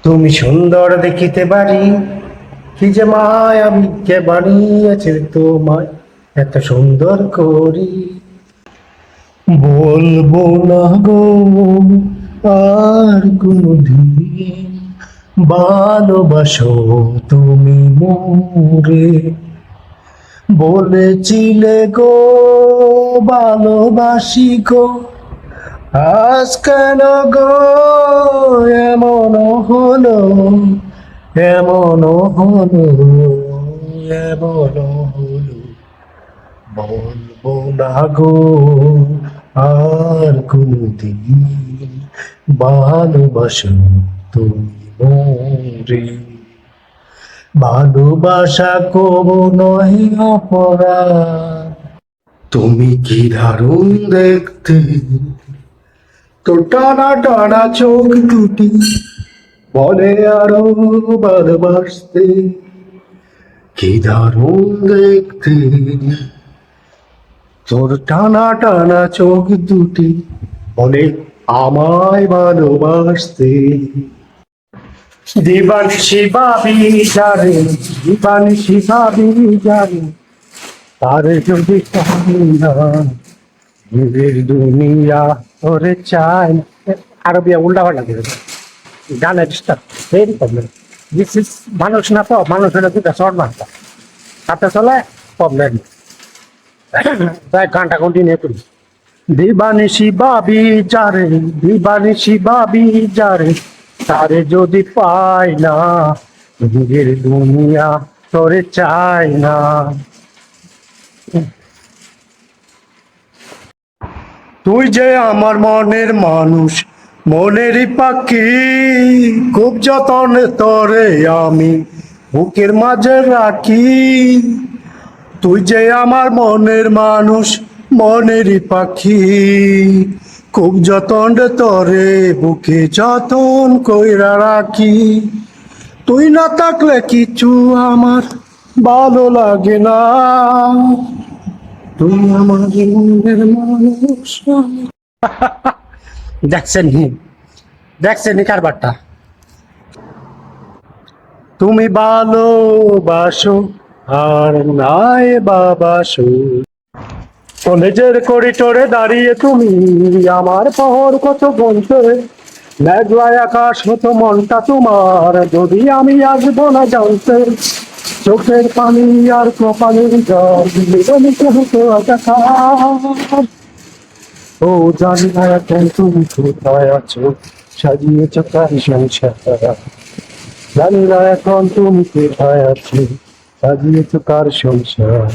তুমি সুন্দর দেখিতে পারি, কি যে মায় আমি কে বানিয়েছে তোমায় এত সুন্দর করি। বলবো না গো আর কোনদিন, ভালোবাসো তুমি মোরে। বলেছিলে গো ভালোবাসি গো, আজ কেন গো এমন হলো, এমন হলো, এমন হলো। বলবো না গো আর কোনদিন, ভালোবাসো তুমি মোরে। ভালোবাসা কবু নয় অপরাধ, তুমি কি দারুণ দেখতে, তোর টানা টানা চোখ দুটি বলে আরো ভালোবাসতে। কি দারুণ দেখতে, তোর টানা টানা চোখ দুটি বলে আমায় ভালোবাসতে। দিবানিশি ভাবি যারে, দিবানিশি ভাবি যারে, তারে যদি চাই না নিজের দুনিয়া ওরে চাই না। আরবি উল্টা পাল্টা করে গানের disturb very problem. This is মানুষ না, তো মানুষের দুটা শর্ট মারতা হাতে চলে প্রবলেম। তাই গানটা কন্টিনিউ করি। দিবানিশি ভাবি যারে, দিবানিশি ভাবি যারে, তারে যদি পাই না নিজের দুনিয়া তোরে চাই না। তুই যে আমার মনের মানুষ, মনেরই পাখি, খুব যতনে তরে আমি বুকের মাঝে রাখি। তুই যে আমার মনের মানুষ, মনেরই পাখি, খুব যতন তরে বুকে যতন কইরা রাখি। তুই না থাকলে কিছু আমার ভালো লাগে না, তুই আমার মনের মানুষ। দেখছেন দেখছেন কারবারটা। তুমি ভালোবাসো আর নাই বাবাসো, কলেজের করিডোরে দাঁড়িয়ে তুমি আমার পহর কত বলতে। মেঘলা আকাশ হতো মনটা তোমার যদি আমি আসবো না জানতে। চোখের পানি আর কপালের জল মিলেমিশে হতো দেখা। ও জানি না এখন তুমি কোথায় আছো, সাজিয়েছ তার সংসার। জানি না এখন তুমি কোথায় আছো, সাজিয়েছ কার সংসার।